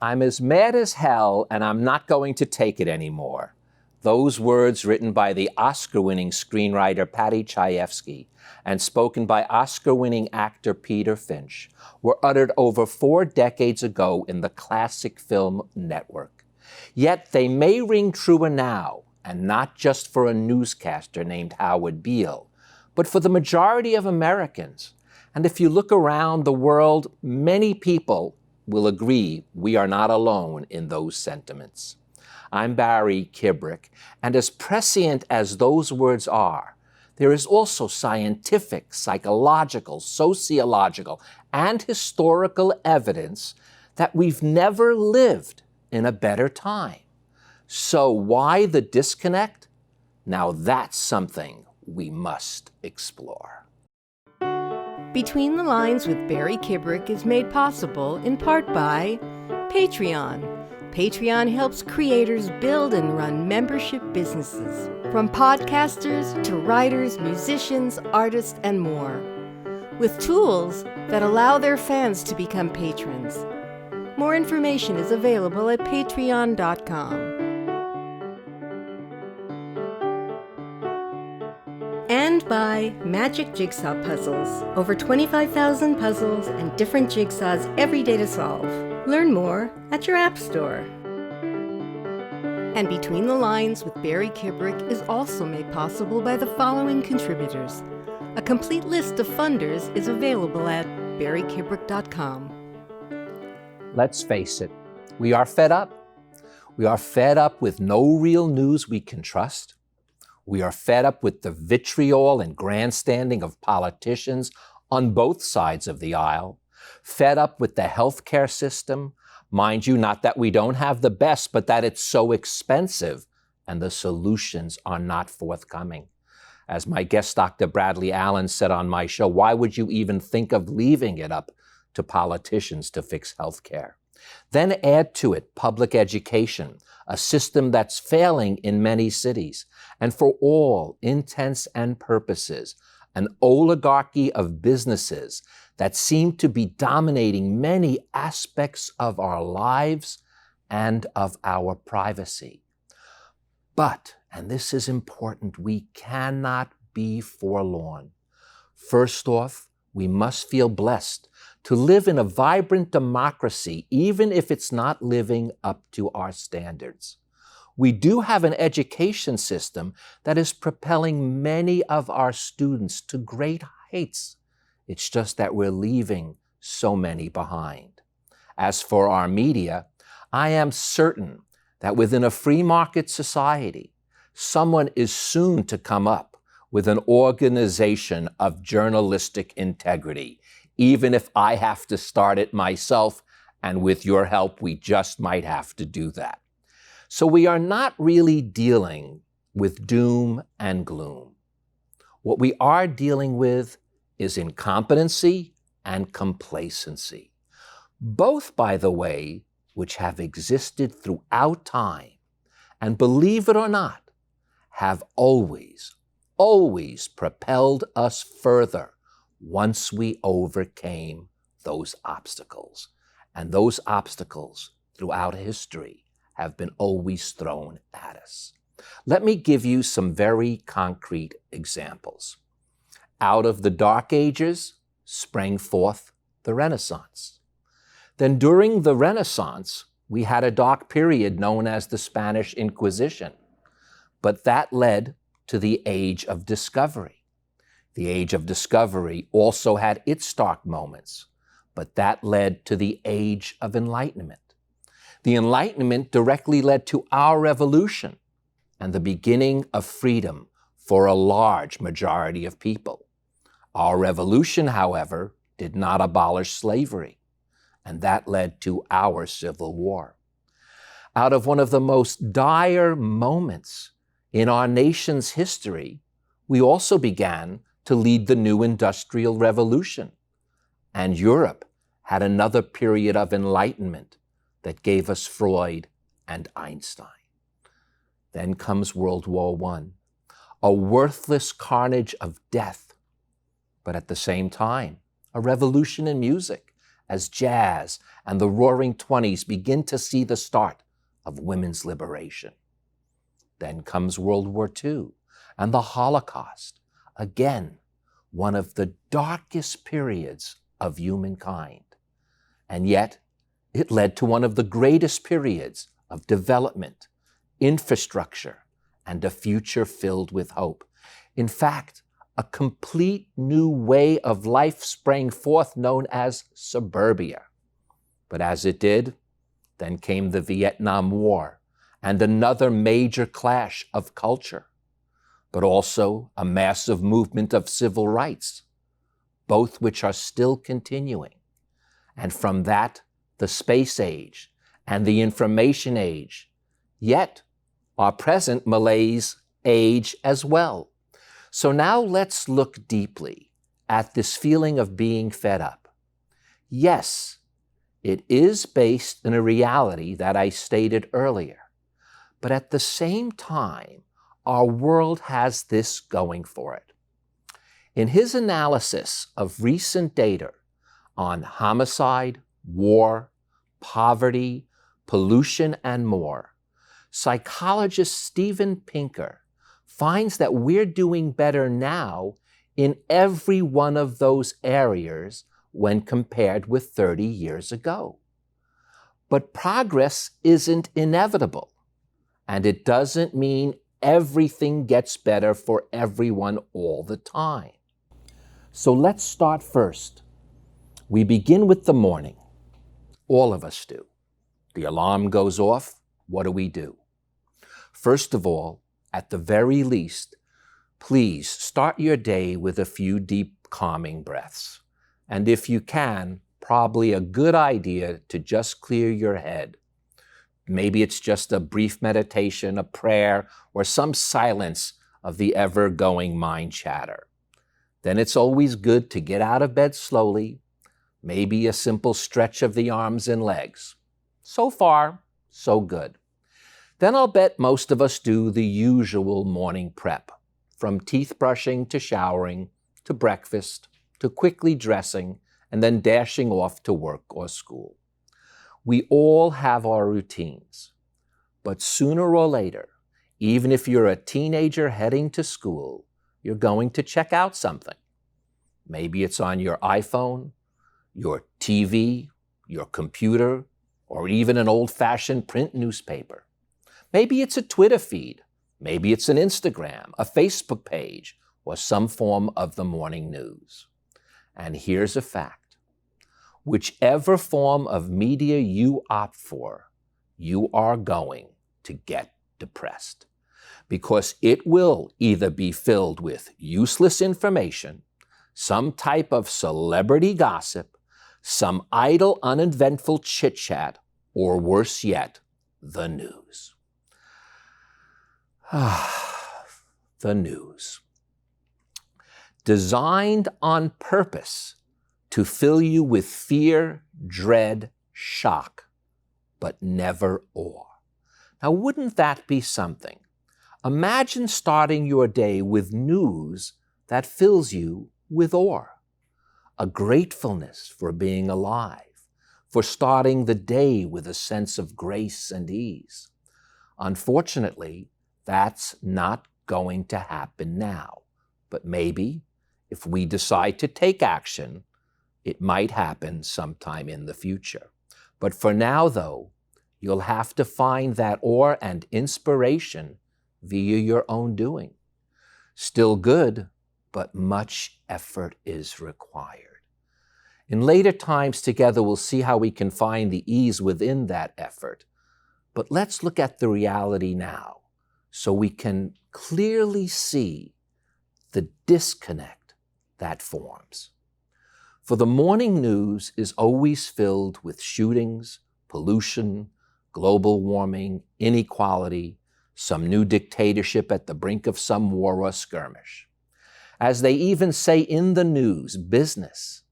I'm as mad as hell and I'm not going to take it anymore. Those words written by the Oscar-winning screenwriter Patty Chayefsky and spoken by Oscar-winning actor Peter Finch were uttered over 4 decades ago in the classic film Network. Yet they may ring truer now, and not just for a newscaster named Howard Beale, but for the majority of Americans. And if you look around the world, many people will agree we are not alone in those sentiments. I'm Barry Kibrick, and as prescient as those words are, there is also scientific, psychological, sociological, and historical evidence that we've never lived in a better time. So why the disconnect? Now that's something we must explore. Between the Lines with Barry Kibrick is made possible in part by Patreon. Patreon helps creators build and run membership businesses, from podcasters to writers, musicians, artists, and more, with tools that allow their fans to become patrons. More information is available at patreon.com. And by Magic Jigsaw Puzzles. Over 25,000 puzzles and different jigsaws every day to solve. Learn more at your app store. And Between the Lines with Barry Kibrick is also made possible by the following contributors. A complete list of funders is available at barrykibrick.com. Let's face it, we are fed up. We are fed up with no real news we can trust. We are fed up with the vitriol and grandstanding of politicians on both sides of the aisle. Fed up with the healthcare system. Mind you, not that we don't have the best, but that it's so expensive and the solutions are not forthcoming. As my guest Dr. Bradley Allen said on my show, why would you even think of leaving it up to politicians to fix healthcare? Then add to it public education, a system that's failing in many cities, and for all intents and purposes, an oligarchy of businesses that seem to be dominating many aspects of our lives and of our privacy. But, and this is important, we cannot be forlorn. First off, we must feel blessed to live in a vibrant democracy, even if it's not living up to our standards. We do have an education system that is propelling many of our students to great heights. It's just that we're leaving so many behind. As for our media, I am certain that within a free market society, someone is soon to come up with an organization of journalistic integrity, even if I have to start it myself, and with your help, we just might have to do that. So we are not really dealing with doom and gloom. What we are dealing with is incompetency and complacency, both, by the way, which have existed throughout time, and believe it or not, have always propelled us further once we overcame those obstacles. And those obstacles throughout history have been always thrown at us. Let me give you some very concrete examples. Out of the Dark Ages sprang forth the Renaissance. Then during the Renaissance, we had a dark period known as the Spanish Inquisition, but that led to the Age of Discovery. The Age of Discovery also had its dark moments, but that led to the Age of Enlightenment. The Enlightenment directly led to our revolution and the beginning of freedom for a large majority of people. Our revolution, however, did not abolish slavery, and that led to our Civil War. Out of one of the most dire moments in our nation's history, we also began to lead the new Industrial Revolution, and Europe had another period of enlightenment that gave us Freud and Einstein. Then comes World War I, a worthless carnage of death, but at the same time, a revolution in music as jazz and the Roaring Twenties begin to see the start of women's liberation. Then comes World War II and the Holocaust, again, one of the darkest periods of humankind. And yet, it led to one of the greatest periods of development, infrastructure, and a future filled with hope. In fact, a complete new way of life sprang forth known as suburbia. But as it did, then came the Vietnam War and another major clash of culture, but also a massive movement of civil rights, both which are still continuing. And from that, the space age and the information age, yet our present malaise age as well. So now let's look deeply at this feeling of being fed up. Yes, it is based in a reality that I stated earlier, but at the same time, our world has this going for it. In his analysis of recent data on homicide, war, poverty, pollution, and more, psychologist Steven Pinker finds that we're doing better now in every one of those areas when compared with 30 years ago. But progress isn't inevitable, and it doesn't mean everything gets better for everyone all the time. So let's start first. We begin with the morning. All of us do. The alarm goes off. What do? First of all, at the very least, please start your day with a few deep, calming breaths. And if you can, probably a good idea to just clear your head. Maybe it's just a brief meditation, a prayer, or some silence of the ever-going mind chatter. Then it's always good to get out of bed slowly, maybe a simple stretch of the arms and legs. So far, so good. Then I'll bet most of us do the usual morning prep, from teeth brushing to showering, to breakfast, to quickly dressing, and then dashing off to work or school. We all have our routines, but sooner or later, even if you're a teenager heading to school, you're going to check out something. Maybe it's on your iPhone, your TV, your computer, or even an old-fashioned print newspaper. Maybe it's a Twitter feed, maybe it's an Instagram, a Facebook page, or some form of the morning news. And here's a fact. Whichever form of media you opt for, you are going to get depressed, because it will either be filled with useless information, some type of celebrity gossip, some idle, uneventful chit-chat, or worse yet, the news. The news. Designed on purpose to fill you with fear, dread, shock, but never awe. Now, wouldn't that be something? Imagine starting your day with news that fills you with awe, a gratefulness for being alive, for starting the day with a sense of grace and ease. Unfortunately, that's not going to happen now, but maybe if we decide to take action, it might happen sometime in the future. But for now, though, you'll have to find that awe and inspiration via your own doing. Still good, but much effort is required. In later times together, we'll see how we can find the ease within that effort. But let's look at the reality now, so we can clearly see the disconnect that forms. For the morning news is always filled with shootings, pollution, global warming, inequality, some new dictatorship at the brink of some war or skirmish. As they even say in the news, business,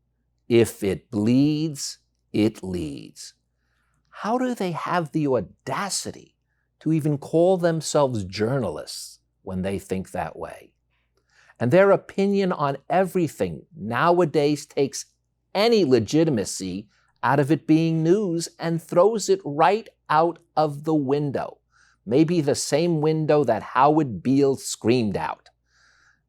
if it bleeds, it leads. How do they have the audacity to even call themselves journalists when they think that way? And their opinion on everything nowadays takes any legitimacy out of it being news and throws it right out of the window. Maybe the same window that Howard Beale screamed out.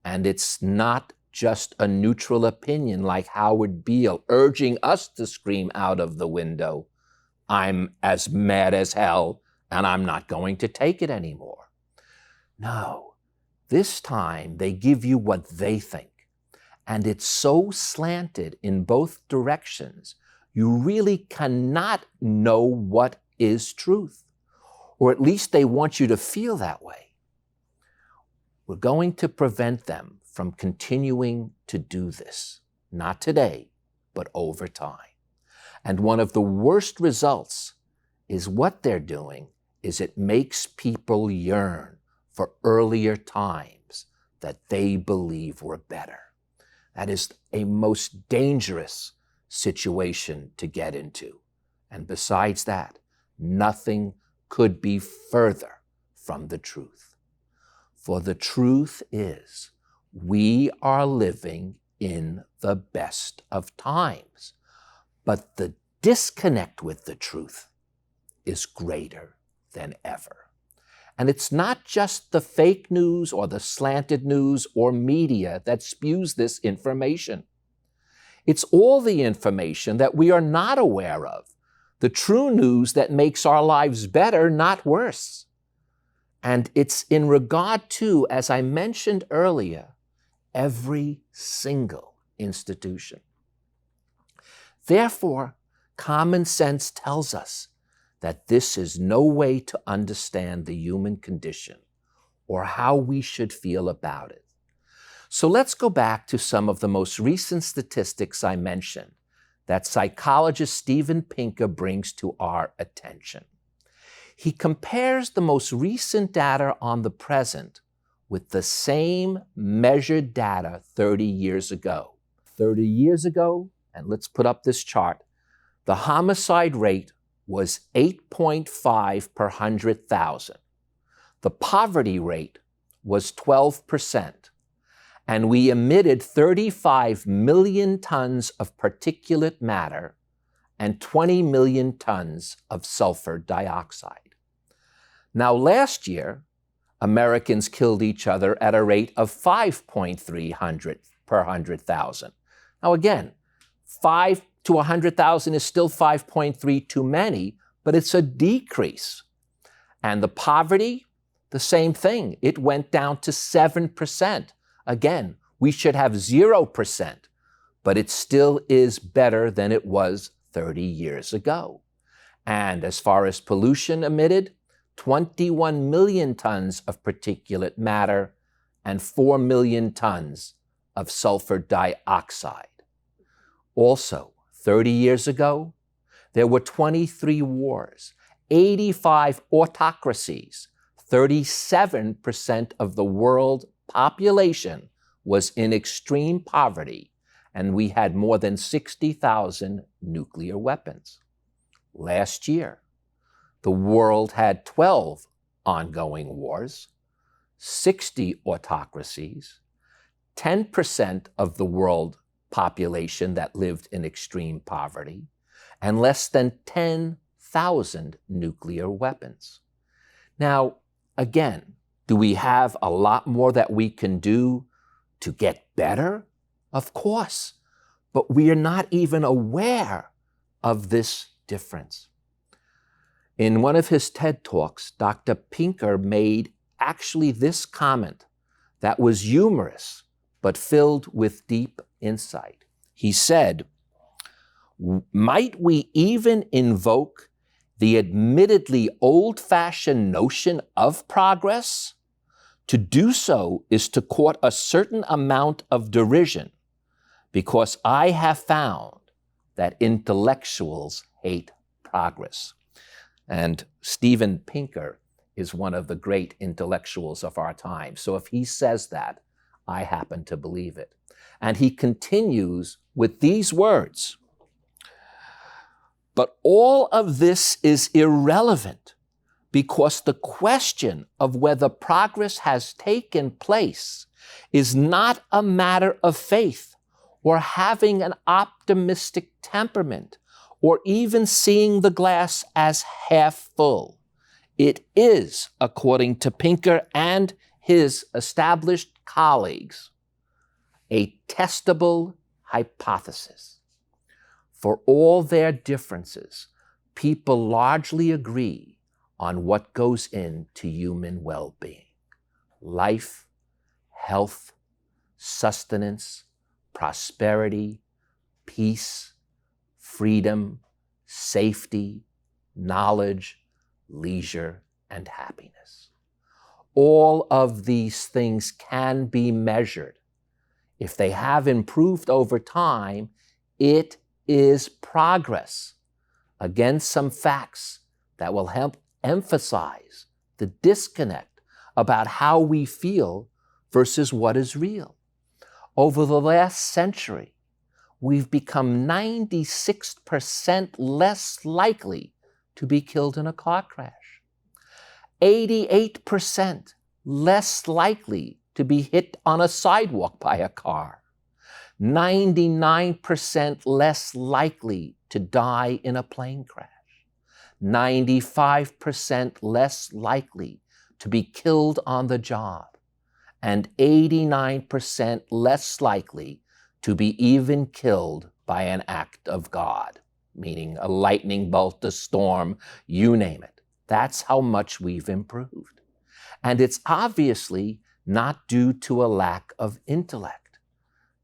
And it's not just a neutral opinion like Howard Beale urging us to scream out of the window, "I'm as mad as hell and I'm not going to take it anymore." No, this time they give you what they think. And it's so slanted in both directions, you really cannot know what is truth. Or at least they want you to feel that way. We're going to prevent them from continuing to do this. Not today, but over time. And one of the worst results is what they're doing is it makes people yearn for earlier times that they believe were better. That is a most dangerous situation to get into. And besides that, nothing could be further from the truth. For the truth is, we are living in the best of times, but the disconnect with the truth is greater than ever. And it's not just the fake news or the slanted news or media that spews this information. It's all the information that we are not aware of, the true news that makes our lives better, not worse. And it's in regard to, as I mentioned earlier, every single institution. Therefore, common sense tells us that this is no way to understand the human condition or how we should feel about it. So let's go back to some of the most recent statistics I mentioned that psychologist Steven Pinker brings to our attention. He compares the most recent data on the present with the same measured data 30 years ago. 30 years ago, and let's put up this chart, the homicide rate was 8.5 per 100,000. The poverty rate was 12%, and we emitted 35 million tons of particulate matter and 20 million tons of sulfur dioxide. Now, last year, Americans killed each other at a rate of 5.3 per 100,000. Now, again, 5 to 100,000 is still 5.3 too many, but it's a decrease. And the poverty, the same thing. It went down to 7%. Again, we should have 0%, but it still is better than it was 30 years ago. And as far as pollution emitted, 21 million tons of particulate matter and 4 million tons of sulfur dioxide. Also, 30 years ago, there were 23 wars, 85 autocracies, 37% of the world population was in extreme poverty, and we had more than 60,000 nuclear weapons. Last year, the world had 12 ongoing wars, 60 autocracies, 10% of the world population that lived in extreme poverty, and less than 10,000 nuclear weapons. Now, again, do we have a lot more that we can do to get better? Of course, but we are not even aware of this difference. In one of his TED Talks, Dr. Pinker made actually this comment that was humorous, but filled with deep insight. He said, "Might we even invoke the admittedly old-fashioned notion of progress? To do so is to court a certain amount of derision, because I have found that intellectuals hate progress." And Steven Pinker is one of the great intellectuals of our time. So if he says that, I happen to believe it. And he continues with these words, "But all of this is irrelevant because the question of whether progress has taken place is not a matter of faith or having an optimistic temperament or even seeing the glass as half full. It is, according to Pinker and his established colleagues, a testable hypothesis. For all their differences, people largely agree on what goes into human well-being: life, health, sustenance, prosperity, peace, freedom, safety, knowledge, leisure, and happiness. All of these things can be measured. If they have improved over time, it is progress. Again, some facts that will help emphasize the disconnect about how we feel versus what is real. Over the last century, we've become 96% less likely to be killed in a car crash, 88% less likely to be hit on a sidewalk by a car, 99% less likely to die in a plane crash, 95% less likely to be killed on the job, and 89% less likely to be even killed by an act of God, meaning a lightning bolt, a storm, you name it. That's how much we've improved. And it's obviously not due to a lack of intellect.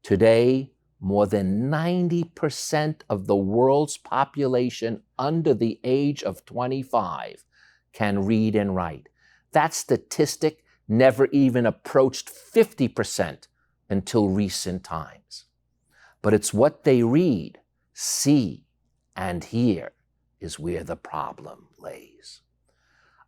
Today, more than 90% of the world's population under the age of 25 can read and write. That statistic never even approached 50% until recent times. But it's what they read, see, and hear is where the problem lays.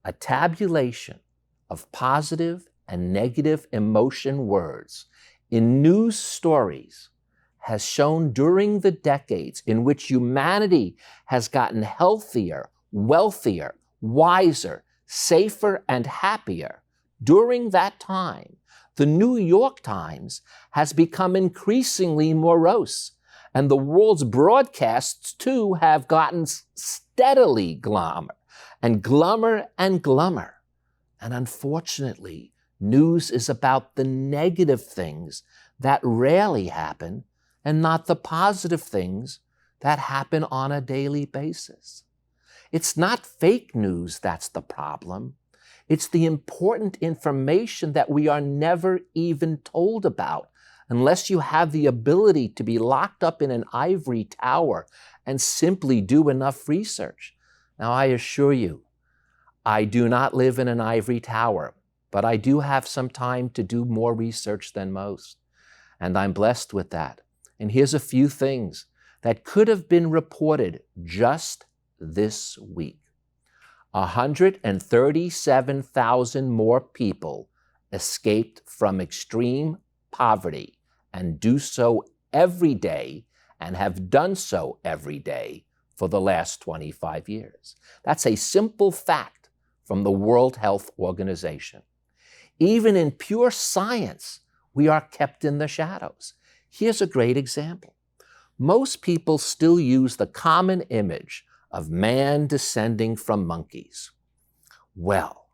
A tabulation of positive and negative emotion words in news stories has shown during the decades in which humanity has gotten healthier, wealthier, wiser, safer, and happier. During that time, the New York Times has become increasingly morose, and the world's broadcasts, too, have gotten steadily glummer and glummer and glummer. And unfortunately, news is about the negative things that rarely happen and not the positive things that happen on a daily basis. It's not fake news that's the problem. It's the important information that we are never even told about unless you have the ability to be locked up in an ivory tower and simply do enough research. Now, I assure you, I do not live in an ivory tower, but I do have some time to do more research than most, and I'm blessed with that. And here's a few things that could have been reported just this week. 137,000 more people escaped from extreme poverty and do so every day and have done so every day for the last 25 years. That's a simple fact from the World Health Organization. Even in pure science, we are kept in the shadows. Here's a great example. Most people still use the common image of man descending from monkeys. Well,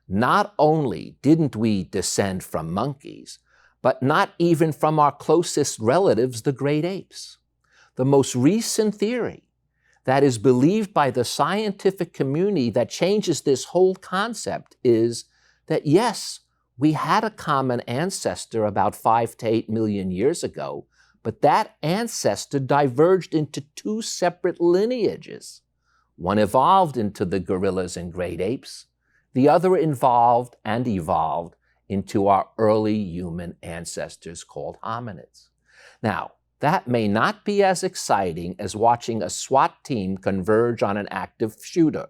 not only didn't we descend from monkeys, but not even from our closest relatives, the great apes. The most recent theory that is believed by the scientific community that changes this whole concept is that yes, we had a common ancestor about 5 to 8 million years ago, but that ancestor diverged into 2 separate lineages. One evolved into the gorillas and great apes. The other evolved into our early human ancestors called hominids. Now, that may not be as exciting as watching a SWAT team converge on an active shooter,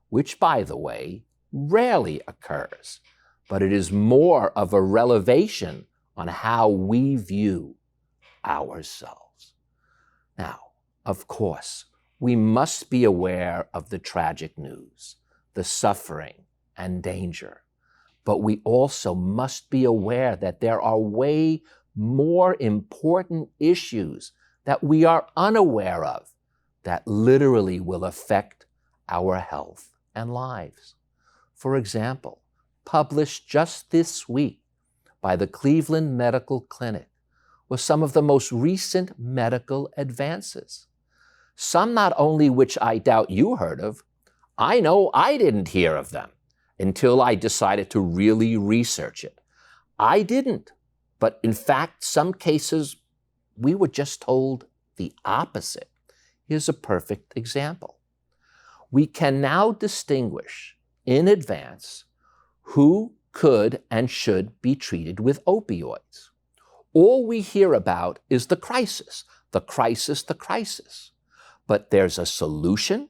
which, by the way, rarely occurs, but it is more of a revelation on how we view ourselves. Now, of course, we must be aware of the tragic news, the suffering and danger, but we also must be aware that there are way more important issues that we are unaware of, that literally will affect our health and lives. For example, published just this week by the Cleveland Medical Clinic were some of the most recent medical advances. Some not only which I doubt you heard of, I know I didn't hear of them until I decided to really research it. I didn't, but in fact, some cases we were just told the opposite. Here's a perfect example. We can now distinguish in advance who could and should be treated with opioids. All we hear about is the crisis, the crisis, the crisis. But there's a solution.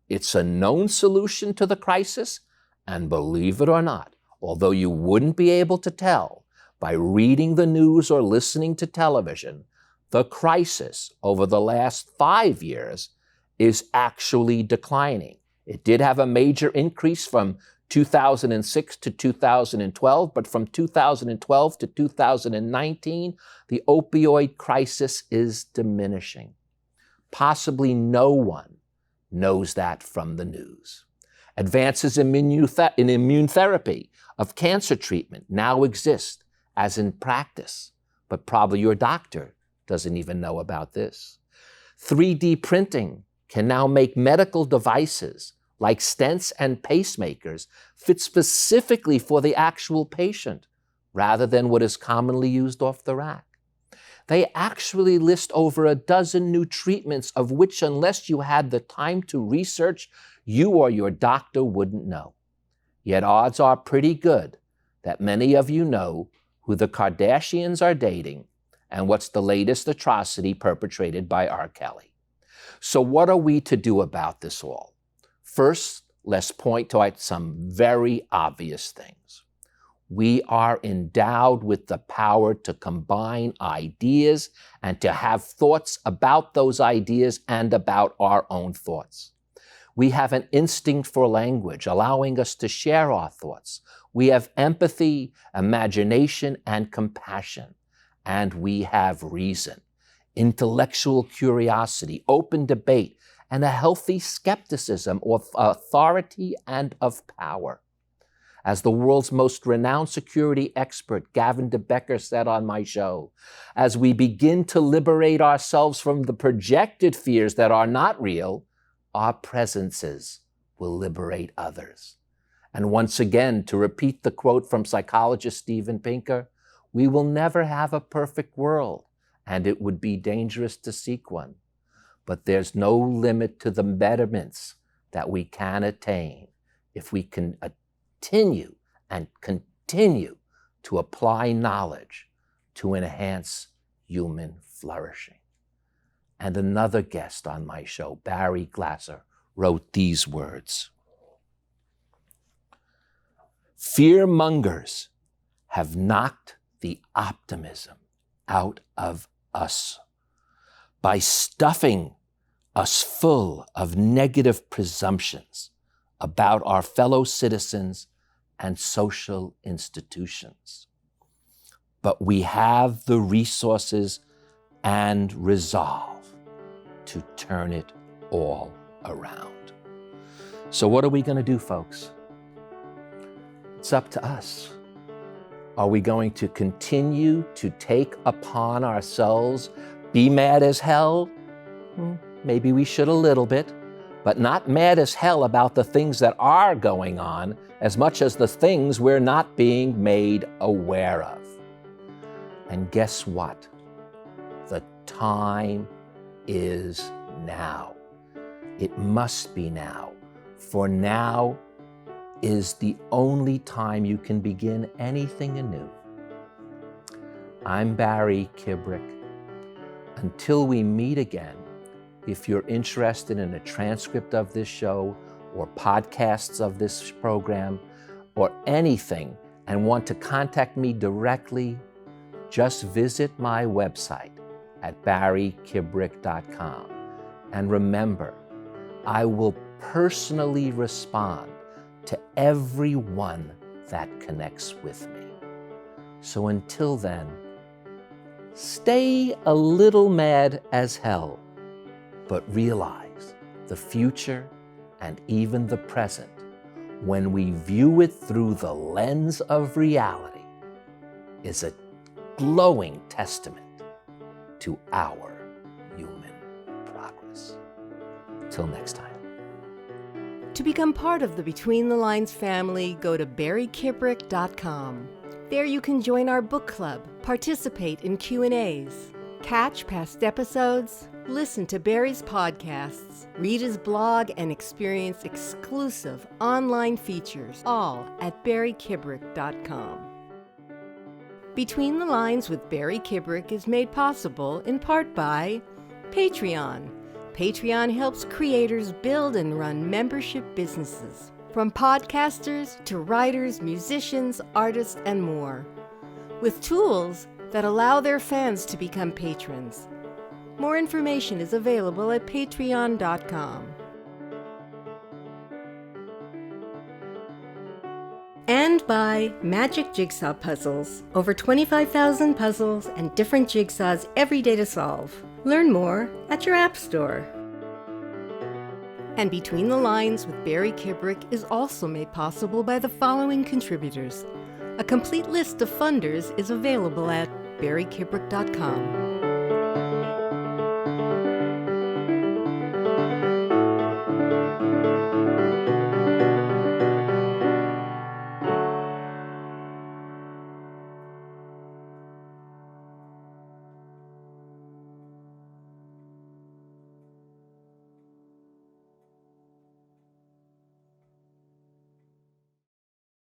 It's a known solution to the crisis. And believe it or not, although you wouldn't be able to tell by reading the news or listening to television, the crisis over the last 5 years is actually declining. It did have a major increase from 2006 to 2012, but from 2012 to 2019, the opioid crisis is diminishing. Possibly no one knows that from the news. Advances in immune therapy of cancer treatment now exist as in practice, but probably your doctor doesn't even know about this. 3D printing can now make medical devices like stents and pacemakers fit specifically for the actual patient rather than what is commonly used off the rack. They actually list over a dozen new treatments of which, unless you had the time to research, you or your doctor wouldn't know. Yet odds are pretty good that many of you know who the Kardashians are dating and what's the latest atrocity perpetrated by R. Kelly. So what are we to do about this all? First, let's point to some very obvious things. We are endowed with the power to combine ideas and to have thoughts about those ideas and about our own thoughts. We have an instinct for language, allowing us to share our thoughts. We have empathy, imagination, and compassion. And we have reason, intellectual curiosity, open debate, and a healthy skepticism of authority and of power. As the world's most renowned security expert, Gavin DeBecker, said on my show, as we begin to liberate ourselves from the projected fears that are not real, our presences will liberate others. And once again, to repeat the quote from psychologist Steven Pinker, we will never have a perfect world, and it would be dangerous to seek one. But there's no limit to the betterments that we can attain if we can continue to apply knowledge to enhance human flourishing. And another guest on my show, Barry Glasser, wrote these words: "Fear-mongers have knocked the optimism out of us by stuffing us full of negative presumptions about our fellow citizens and social institutions. But we have the resources and resolve to turn it all around." So what are we going to do, folks? It's up to us. Are we going to continue to take upon ourselves, be mad as hell? Maybe we should a little bit, but not mad as hell about the things that are going on as much as the things we're not being made aware of. And guess what? The time is now. It must be now, for now is the only time you can begin anything anew. I'm Barry Kibrick. Until we meet again, if you're interested in a transcript of this show or podcasts of this program or anything and want to contact me directly, just visit my website at barrykibrick.com. And remember, I will personally respond to everyone that connects with me. So until then, stay a little mad as hell, but realize the future, and even the present, when we view it through the lens of reality, is a glowing testament to our human progress. Till next time. To become part of the Between the Lines family, go to barrykibrick.com. There you can join our book club, participate in Q&As, catch past episodes, listen to Barry's podcasts, read his blog, and experience exclusive online features, all at barrykibrick.com. Between the Lines with Barry Kibrick is made possible in part by Patreon. Patreon helps creators build and run membership businesses, from podcasters to writers, musicians, artists, and more, with tools that allow their fans to become patrons. More information is available at patreon.com. And by Magic Jigsaw Puzzles. Over 25,000 puzzles and different jigsaws every day to solve. Learn more at your app store. And Between the Lines with Barry Kibrick is also made possible by the following contributors. A complete list of funders is available at barrykibrick.com.